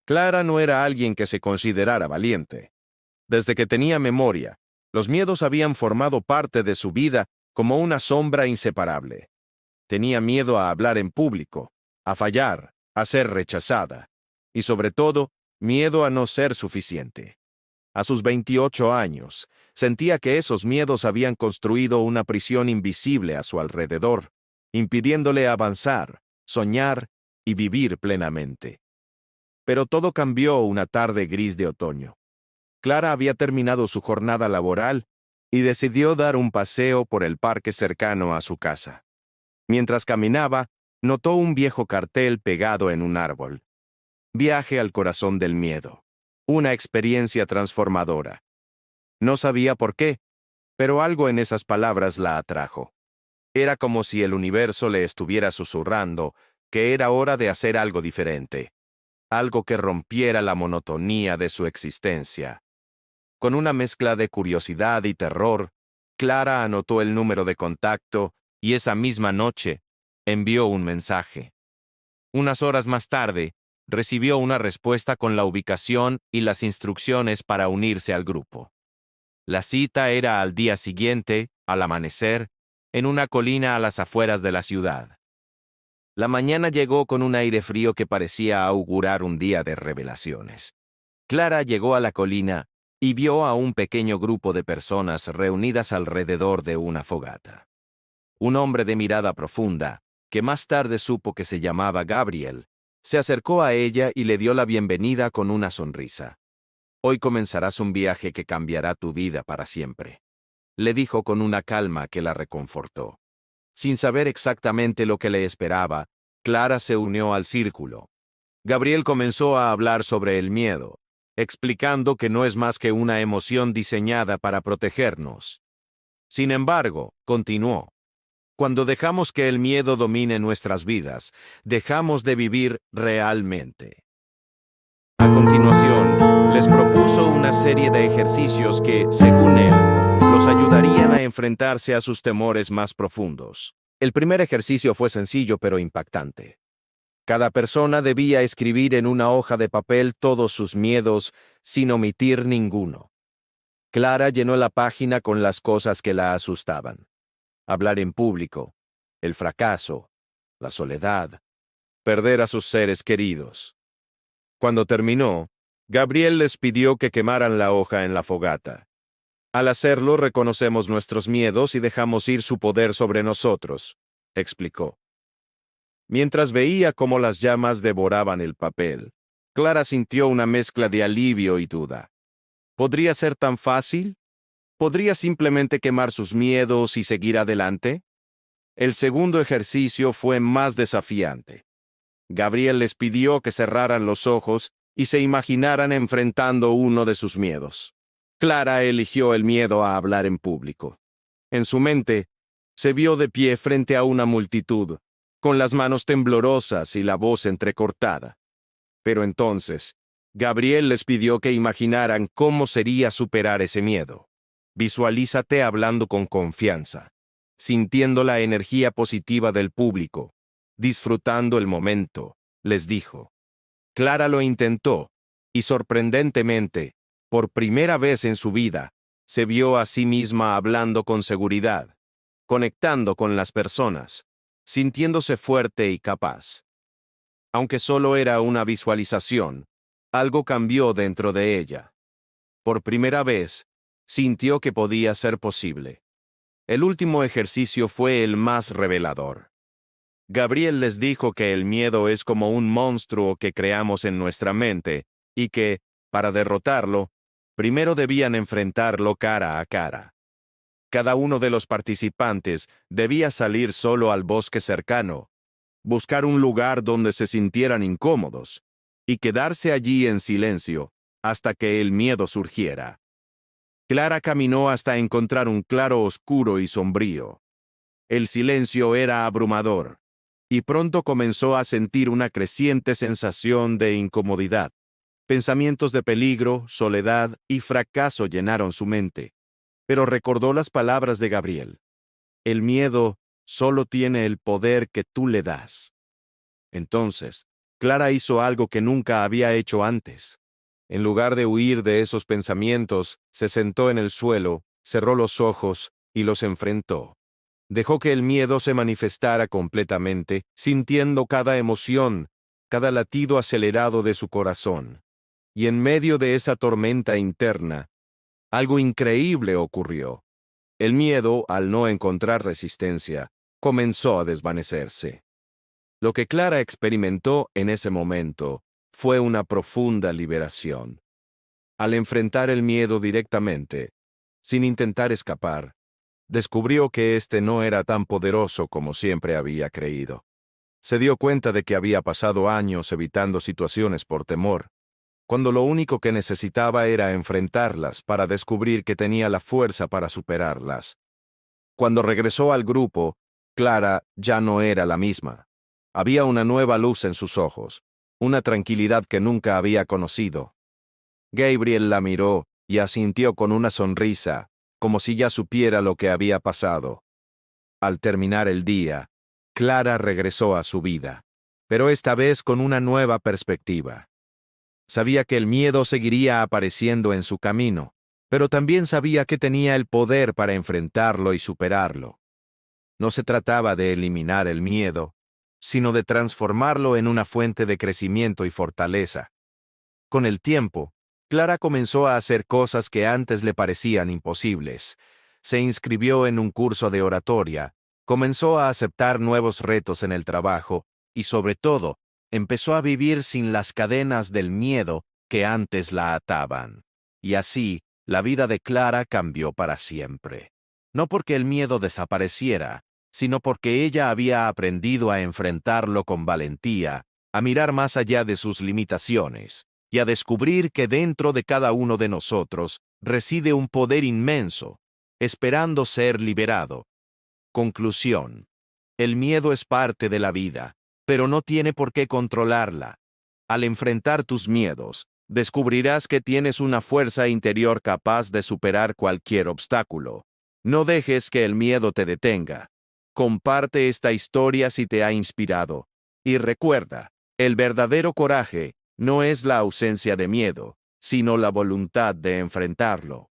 Clara no era alguien que se considerara valiente. Desde que tenía memoria, los miedos habían formado parte de su vida como una sombra inseparable. Tenía miedo a hablar en público, a fallar, a ser rechazada, y sobre todo, miedo a no ser suficiente. A sus 28 años, sentía que esos miedos habían construido una prisión invisible a su alrededor, impidiéndole avanzar, soñar y vivir plenamente. Pero todo cambió una tarde gris de otoño. Clara había terminado su jornada laboral y decidió dar un paseo por el parque cercano a su casa. Mientras caminaba, notó un viejo cartel pegado en un árbol. Viaje al corazón del miedo. Una experiencia transformadora. No sabía por qué, pero algo en esas palabras la atrajo. Era como si el universo le estuviera susurrando que era hora de hacer algo diferente, algo que rompiera la monotonía de su existencia. Con una mezcla de curiosidad y terror, Clara anotó el número de contacto y esa misma noche envió un mensaje. Unas horas más tarde, recibió una respuesta con la ubicación y las instrucciones para unirse al grupo. La cita era al día siguiente, al amanecer, en una colina a las afueras de la ciudad. La mañana llegó con un aire frío que parecía augurar un día de revelaciones. Clara llegó a la colina y vio a un pequeño grupo de personas reunidas alrededor de una fogata. Un hombre de mirada profunda, que más tarde supo que se llamaba Gabriel, se acercó a ella y le dio la bienvenida con una sonrisa. Hoy comenzarás un viaje que cambiará tu vida para siempre, le dijo con una calma que la reconfortó. Sin saber exactamente lo que le esperaba, Clara se unió al círculo. Gabriel comenzó a hablar sobre el miedo, explicando que no es más que una emoción diseñada para protegernos. Sin embargo, continuó, cuando dejamos que el miedo domine nuestras vidas, dejamos de vivir realmente. A continuación, les propuso una serie de ejercicios que, según él, los ayudarían a enfrentarse a sus temores más profundos. El primer ejercicio fue sencillo pero impactante. Cada persona debía escribir en una hoja de papel todos sus miedos sin omitir ninguno. Clara llenó la página con las cosas que la asustaban. Hablar en público, el fracaso, la soledad, perder a sus seres queridos. Cuando terminó, Gabriel les pidió que quemaran la hoja en la fogata. Al hacerlo, reconocemos nuestros miedos y dejamos ir su poder sobre nosotros, explicó. Mientras veía cómo las llamas devoraban el papel, Clara sintió una mezcla de alivio y duda. ¿Podría ser tan fácil? ¿Podría simplemente quemar sus miedos y seguir adelante? El segundo ejercicio fue más desafiante. Gabriel les pidió que cerraran los ojos y se imaginaran enfrentando uno de sus miedos. Clara eligió el miedo a hablar en público. En su mente, se vio de pie frente a una multitud, con las manos temblorosas y la voz entrecortada. Pero entonces, Gabriel les pidió que imaginaran cómo sería superar ese miedo. Visualízate hablando con confianza, sintiendo la energía positiva del público, disfrutando el momento, les dijo. Clara lo intentó, y sorprendentemente, por primera vez en su vida, se vio a sí misma hablando con seguridad, conectando con las personas, sintiéndose fuerte y capaz. Aunque solo era una visualización, algo cambió dentro de ella. Por primera vez, sintió que podía ser posible. El último ejercicio fue el más revelador. Gabriel les dijo que el miedo es como un monstruo que creamos en nuestra mente y que, para derrotarlo, primero debían enfrentarlo cara a cara. Cada uno de los participantes debía salir solo al bosque cercano, buscar un lugar donde se sintieran incómodos y quedarse allí en silencio hasta que el miedo surgiera. Clara caminó hasta encontrar un claro oscuro y sombrío. El silencio era abrumador, y pronto comenzó a sentir una creciente sensación de incomodidad. Pensamientos de peligro, soledad y fracaso llenaron su mente, pero recordó las palabras de Gabriel. El miedo solo tiene el poder que tú le das. Entonces, Clara hizo algo que nunca había hecho antes. En lugar de huir de esos pensamientos, se sentó en el suelo, cerró los ojos y los enfrentó. Dejó que el miedo se manifestara completamente, sintiendo cada emoción, cada latido acelerado de su corazón. Y en medio de esa tormenta interna, algo increíble ocurrió. El miedo, al no encontrar resistencia, comenzó a desvanecerse. Lo que Clara experimentó en ese momento fue una profunda liberación. Al enfrentar el miedo directamente, sin intentar escapar, descubrió que éste no era tan poderoso como siempre había creído. Se dio cuenta de que había pasado años evitando situaciones por temor, cuando lo único que necesitaba era enfrentarlas para descubrir que tenía la fuerza para superarlas. Cuando regresó al grupo, Clara ya no era la misma. Había una nueva luz en sus ojos, una tranquilidad que nunca había conocido. Gabriel la miró y asintió con una sonrisa, como si ya supiera lo que había pasado. Al terminar el día, Clara regresó a su vida, pero esta vez con una nueva perspectiva. Sabía que el miedo seguiría apareciendo en su camino, pero también sabía que tenía el poder para enfrentarlo y superarlo. No se trataba de eliminar el miedo, sino de transformarlo en una fuente de crecimiento y fortaleza. Con el tiempo, Clara comenzó a hacer cosas que antes le parecían imposibles. Se inscribió en un curso de oratoria, comenzó a aceptar nuevos retos en el trabajo y, sobre todo, empezó a vivir sin las cadenas del miedo que antes la ataban. Y así, la vida de Clara cambió para siempre. No porque el miedo desapareciera, sino porque ella había aprendido a enfrentarlo con valentía, a mirar más allá de sus limitaciones, y a descubrir que dentro de cada uno de nosotros reside un poder inmenso, esperando ser liberado. Conclusión. El miedo es parte de la vida, pero no tiene por qué controlarla. Al enfrentar tus miedos, descubrirás que tienes una fuerza interior capaz de superar cualquier obstáculo. No dejes que el miedo te detenga. Comparte esta historia si te ha inspirado. Y recuerda, el verdadero coraje no es la ausencia de miedo, sino la voluntad de enfrentarlo.